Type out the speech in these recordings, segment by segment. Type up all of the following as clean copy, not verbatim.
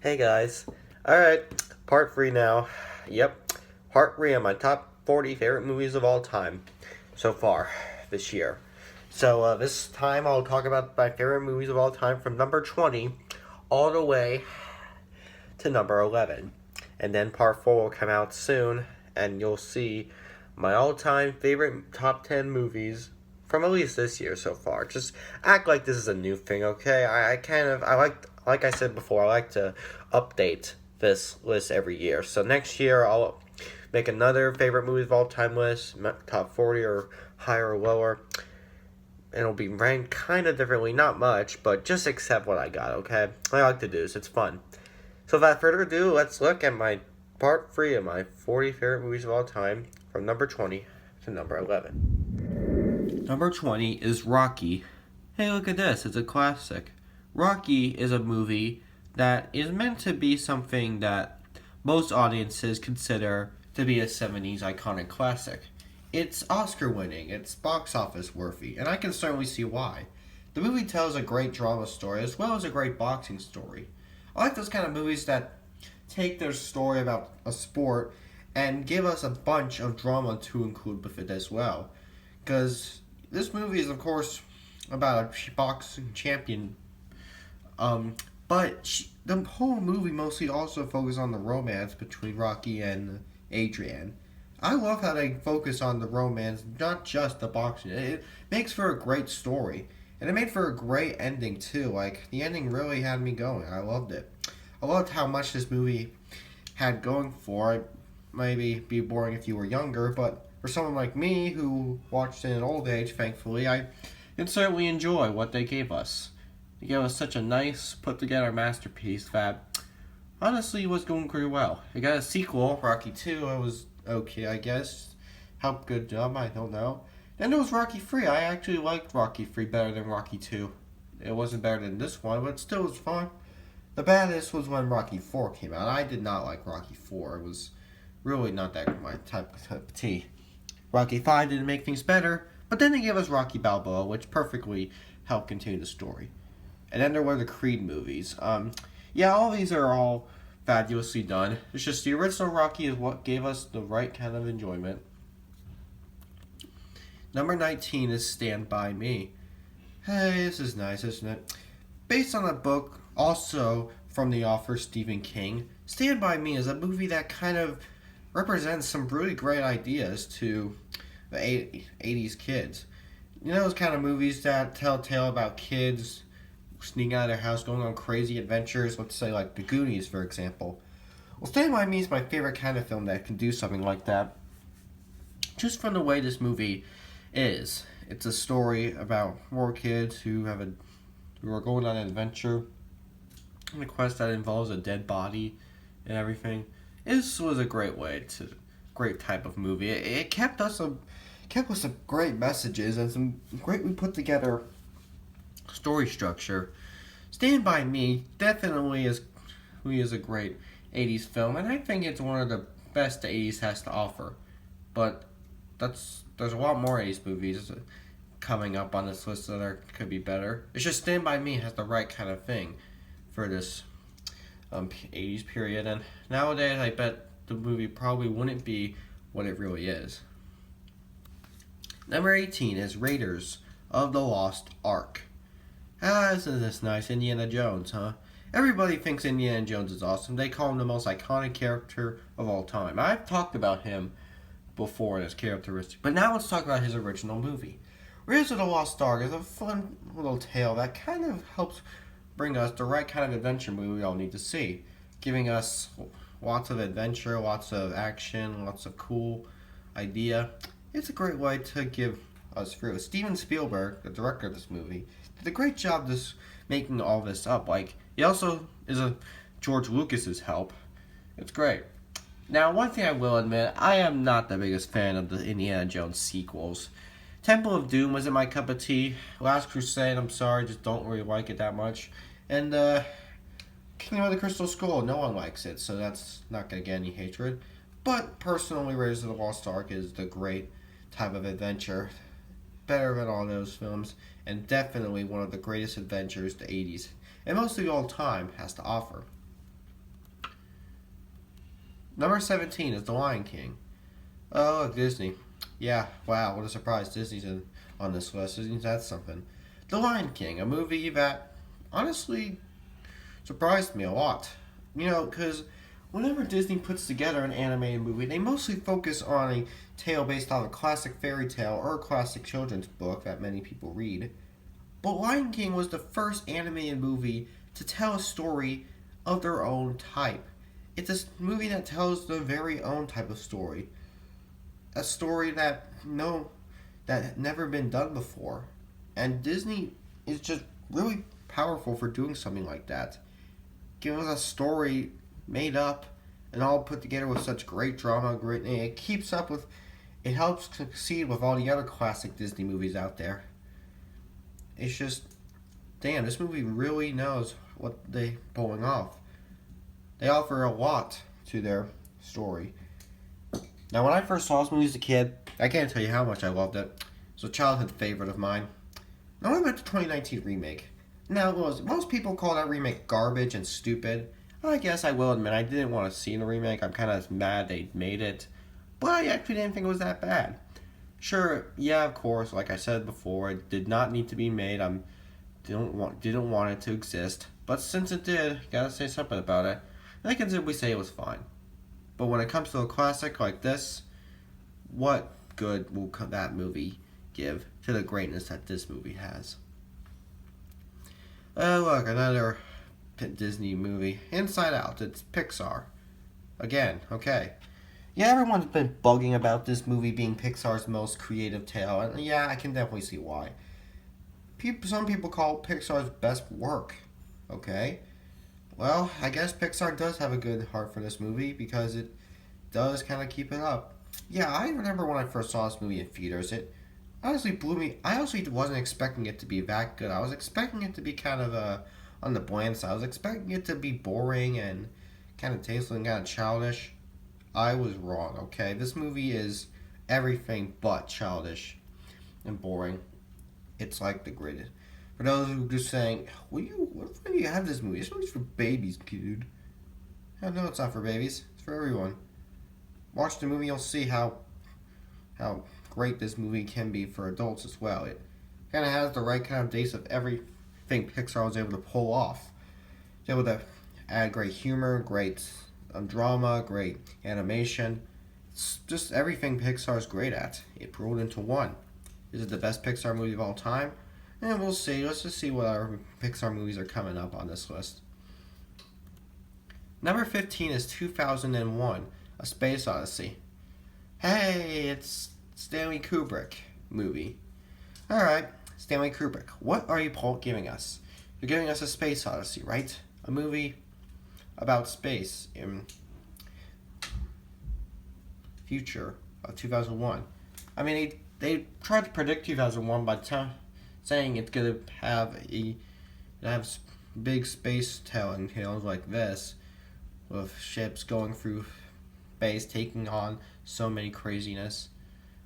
Hey guys. Alright, part 3 now. Yep, part 3 of my top 40 favorite movies of all time so far this year. So, this time I'll talk about my favorite movies of all time from number 20 all the way to number 11. And then part 4 will come out soon, and you'll see my all time favorite top 10 movies from at least this year so far. Just act like this is a new thing, okay? Like I said before, I like to update this list every year. So next year, I'll make another favorite movies of all time list, top 40 or higher or lower. And it'll be ranked kind of differently, not much, but just accept what I got, okay? I like to do this, it's fun. So without further ado, let's look at my part 3 of my 40 favorite movies of all time from number 20 to number 11. Number 20 is Rocky. Hey, look at this, it's a classic. Rocky is a movie that is meant to be something that most audiences consider to be a 70s iconic classic. It's Oscar winning, it's box office worthy, and I can certainly see why. The movie tells a great drama story as well as a great boxing story. I like those kind of movies that take their story about a sport and give us a bunch of drama to include with it as well. Because this movie is, of course, about a boxing champion. The whole movie mostly also focuses on the romance between Rocky and Adrian. I love how they focus on the romance, not just the boxing. It makes for a great story. And it made for a great ending, too. Like, the ending really had me going. I loved it. I loved how much this movie had going for it. Maybe be boring if you were younger, but for someone like me who watched it in an old age, thankfully, I can certainly enjoy what they gave us. They gave us such a nice, put-together masterpiece that honestly was going pretty well. It got a sequel, Rocky 2. It was okay, I guess. How good job, I don't know. Then there was Rocky 3. I actually liked Rocky 3 better than Rocky 2. It wasn't better than this one, but it still was fun. The baddest was when Rocky 4 came out. I did not like Rocky 4. It was really not that my type of tea. Rocky 5 didn't make things better, but then they gave us Rocky Balboa, which perfectly helped continue the story. And then there were the Creed movies. All these are all fabulously done. It's just the original Rocky is what gave us the right kind of enjoyment. Number 19 is Stand By Me. Hey, this is nice, isn't it? Based on a book also from the author Stephen King, Stand By Me is a movie that kind of represents some really great ideas to the 80s kids. You know those kind of movies that tell a tale about kids sneaking out of their house, going on crazy adventures, let's say like The Goonies, for example. Well, Stand By Me is my favorite kind of film that can do something like that. Just from the way this movie is. It's a story about 4 kids who are going on an adventure in a quest that involves a dead body and everything. This was a great type of movie. It kept us some great messages and some greatly put together story structure. Stand By Me definitely is a great 80s film, and I think it's one of the best the 80s has to offer. But there's a lot more 80s movies coming up on this list that could be better. It's just Stand By Me has the right kind of thing for this 80s period, and nowadays I bet the movie probably wouldn't be what it really is. Number 18 is Raiders of the Lost Ark. Isn't this nice? Indiana Jones, huh? Everybody thinks Indiana Jones is awesome. They call him the most iconic character of all time. I've talked about him before and his characteristics, but now let's talk about his original movie. Raiders of the Lost Ark is a fun little tale that kind of helps bring us the right kind of adventure movie we all need to see, giving us lots of adventure, lots of action, lots of cool idea. It's a great way to give us through. Steven Spielberg, the director of this movie, did a great job making all this up. Like, he also is a George Lucas's help. It's great. Now, one thing I will admit, I am not the biggest fan of the Indiana Jones sequels. Temple of Doom wasn't my cup of tea. Last Crusade, I'm sorry, just don't really like it that much. And Kingdom of the Crystal Skull, no one likes it, so that's not going to get any hatred. But personally, Raiders of the Lost Ark is the great type of adventure. Better than all those films, and definitely one of the greatest adventures the 80s, and mostly all time, has to offer. Number 17 is The Lion King. Oh, look, Disney. Yeah, wow, what a surprise. On this list. Isn't that something? The Lion King, a movie that honestly surprised me a lot. You know, because whenever Disney puts together an animated movie, they mostly focus on a tale based on a classic fairy tale or a classic children's book that many people read. But Lion King was the first animated movie to tell a story of their own type. It's a movie that tells their very own type of story. A story that had never been done before. And Disney is just really powerful for doing something like that. Giving us a story made up and all put together with such great drama, it keeps up with, it helps succeed with all the other classic Disney movies out there. It's just, damn, this movie really knows what they're pulling off. They offer a lot to their story. Now, when I first saw this movie as a kid, I can't tell you how much I loved it. It's a childhood favorite of mine. Now, what about the 2019 remake? Now, most people call that remake garbage and stupid. I guess I will admit I didn't want to see the remake. I'm kind of mad they made it. But I actually didn't think it was that bad. Sure, yeah, of course, like I said before, it did not need to be made. Didn't want it to exist. But since it did, gotta say something about it. And I can simply say it was fine. But when it comes to a classic like this, what good will that movie give to the greatness that this movie has? Look, another Disney movie. Inside Out. It's Pixar. Again, okay. Yeah, everyone's been bugging about this movie being Pixar's most creative tale, and yeah, I can definitely see why. Some people call it Pixar's best work. Okay. Well, I guess Pixar does have a good heart for this movie because it does kind of keep it up. Yeah, I remember when I first saw this movie in theaters, it honestly blew me. I honestly wasn't expecting it to be that good. I was expecting it to be kind of on the bland side. I was expecting it to be boring and kind of tasteless and kind of childish. I was wrong, okay? This movie is everything but childish and boring. It's like the greatest. For those who are just saying, what do you have this movie? This movie's for babies, dude. Hell no, it's not for babies. It's for everyone. Watch the movie, you'll see how great this movie can be for adults as well. It kind of has the right kind of taste of everything Pixar was able to pull off. It's able to add great humor, great drama, great animation. It's just everything Pixar's great at. It rolled into one. Is it the best Pixar movie of all time? And we'll see. Let's just see what our Pixar movies are coming up on this list. Number 15 is 2001, A Space Odyssey. Hey, it's Stanley Kubrick movie. Alright, Stanley Kubrick. What are you giving us? You're giving us A Space Odyssey, right? A movie about space in future of 2001. I mean, they tried to predict 2001 by saying it's gonna have big space telling tales like this, with ships going through space, taking on so many craziness.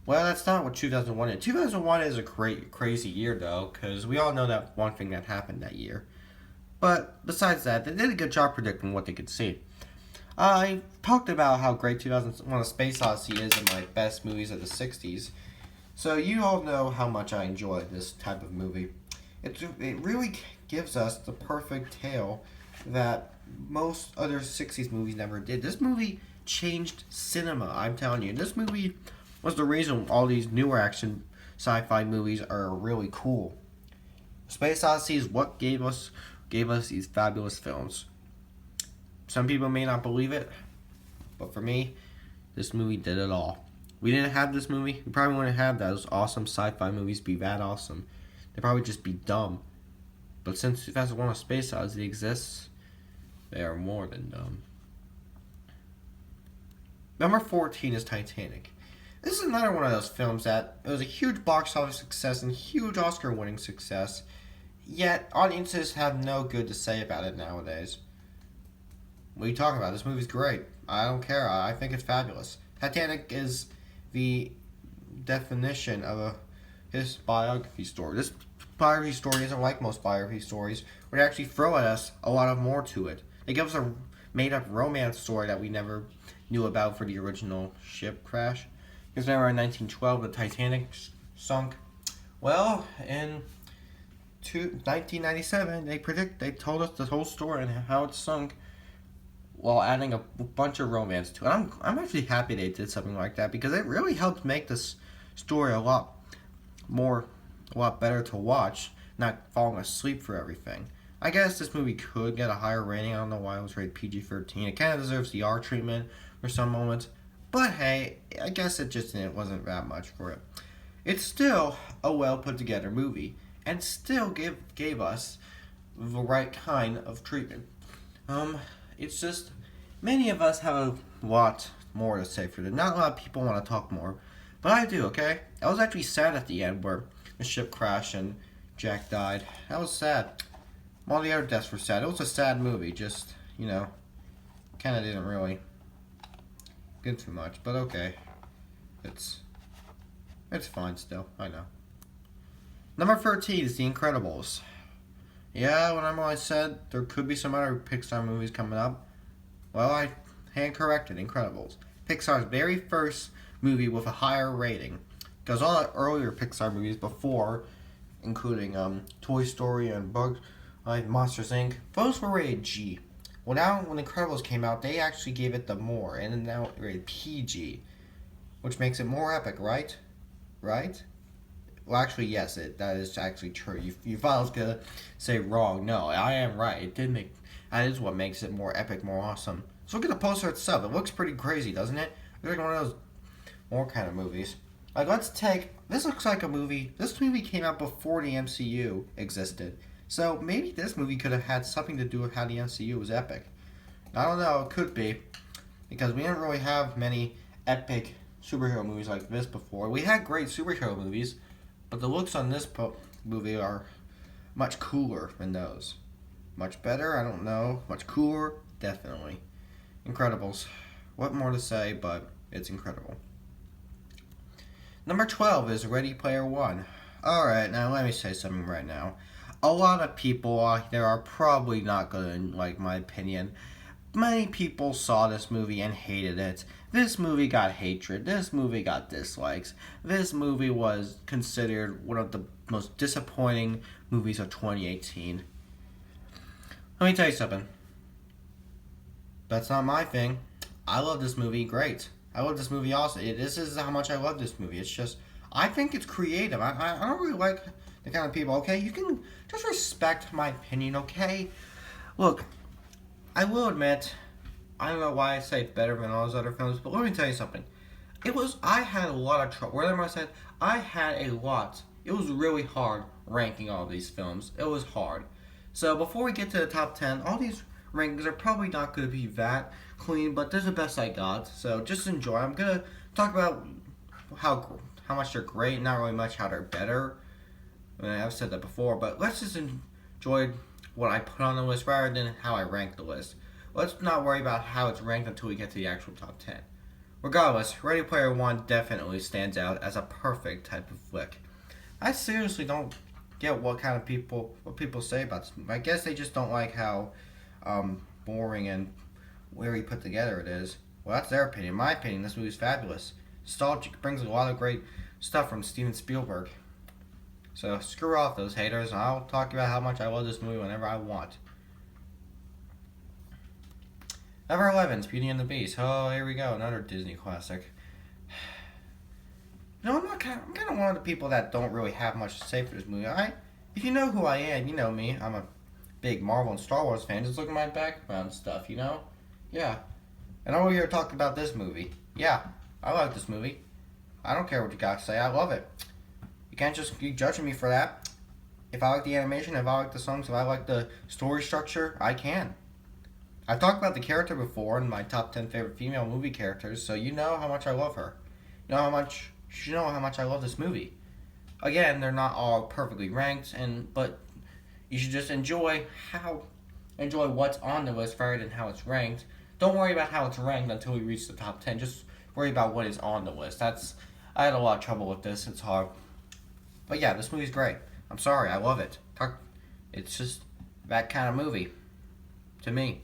Well, that's not what 2001 is. 2001 is a crazy year though, because we all know that one thing that happened that year. But besides that, they did a good job predicting what they could see. I talked about how great 2001: A Space Odyssey is in my best movies of the 60s. So you all know how much I enjoy this type of movie. It really gives us the perfect tale that most other 60s movies never did. This movie changed cinema, I'm telling you. This movie was the reason all these newer action sci-fi movies are really cool. Space Odyssey is what gave us these fabulous films. Some people may not believe it, but for me, this movie did it all. We didn't have this movie, we probably wouldn't have those awesome sci-fi movies be that awesome. They'd probably just be dumb. But since 2001: A Space Odyssey exists, they are more than dumb. Number 14 is Titanic. This is another one of those films that it was a huge box office success and huge Oscar-winning success, yet audiences have no good to say about it nowadays. What are you talking about? This movie's great. I don't care. I think it's fabulous. Titanic is the definition of his biography story. This biography story isn't like most biography stories, where they actually throw at us a lot of more to it. They give us a made-up romance story that we never knew about for the original ship crash. Because remember in 1912 the Titanic sunk. Well, in 1997 they told us the whole story and how it sunk, while adding a bunch of romance to it. I'm actually happy they did something like that because it really helped make this story a lot better to watch, not falling asleep for everything. I guess this movie could get a higher rating. I don't know why it was rated PG-13. It kind of deserves the R treatment for some moments, but hey, I guess it wasn't that much for it. It's still a well put together movie, and still gave us the right kind of treatment. It's just many of us have a lot more to say for it. Not a lot of people want to talk more, but I do. Okay, I was actually sad at the end where the ship crashed and Jack died. That was sad. All the other deaths were sad. It was a sad movie. Just kind of didn't really get too much, but okay, it's fine still. I know. Number 13 is The Incredibles. Yeah, when I said there could be some other Pixar movies coming up, well, I hand corrected. Incredibles. Pixar's very first movie with a higher rating. Because all the earlier Pixar movies before, including Toy Story and Monsters Inc., those were rated G. Well, now when Incredibles came out, they actually gave it the more, and now it's rated PG, which makes it more epic, right? Right? Well, actually, yes, that is actually true. You thought I was gonna say wrong. No, I am right. That is what makes it more epic, more awesome. So look at the poster itself. It looks pretty crazy, doesn't it? It's like one of those more kind of movies. Like, this looks like a movie. This movie came out before the MCU existed. So maybe this movie could have had something to do with how the MCU was epic. I don't know. It could be, because we didn't really have many epic superhero movies like this before. We had great superhero movies, but the looks on this movie are much cooler than those. Much better? I don't know. Much cooler? Definitely. Incredibles. What more to say, but it's incredible. Number 12 is Ready Player One. Alright, now let me say something right now. A lot of people out there are probably not going to like my opinion. Many people saw this movie and hated it. This movie got hatred. This movie got dislikes. This movie was considered one of the most disappointing movies of 2018. Let me tell you something. That's not my thing. I love this movie great. I love this movie also. This is how much I love this movie. It's just, I think it's creative. I don't really like the kind of people, okay? You can just respect my opinion, okay? Look, I will admit, I don't know why I say it's better than all those other films, but let me tell you something. I had a lot of trouble. Whatever I said, I had a lot. It was really hard ranking all these films. It was hard. So before we get to the top 10, all these rankings are probably not going to be that clean, but this is the best I got. So just enjoy. I'm going to talk about how much they're great, not really much how they're better. I mean, I've said that before, but let's just enjoy what I put on the list rather than how I rank the list. Let's not worry about how it's ranked until we get to the actual top 10. Regardless, Ready Player One definitely stands out as a perfect type of flick. I seriously don't get what people say about this movie. I guess they just don't like how boring and weary put together it is. Well, that's their opinion. In my opinion, this movie is fabulous. Nostalgic, brings a lot of great stuff from Steven Spielberg. So screw off those haters, and I'll talk about how much I love this movie whenever I want. Number 11 is Beauty and the Beast. Oh, here we go, another Disney classic. I'm kind of one of the people that don't really have much to say for this movie. If you know who I am, you know me. I'm a big Marvel and Star Wars fan. Just look at my background stuff, Yeah. And I'm over here talking about this movie. Yeah, I like this movie. I don't care what you guys say. I love it. You can't just keep judging me for that. If I like the animation, if I like the songs, if I like the story structure, I can. I've talked about the character before in my top 10 favorite female movie characters, so you know how much I love her. You know how much I love this movie. Again, they're not all perfectly ranked, but you should just enjoy what's on the list rather than how it's ranked. Don't worry about how it's ranked until we reach the top 10. Just worry about what is on the list. I had a lot of trouble with this. It's hard. But yeah, this movie's great. I'm sorry, I love it. It's just that kind of movie to me.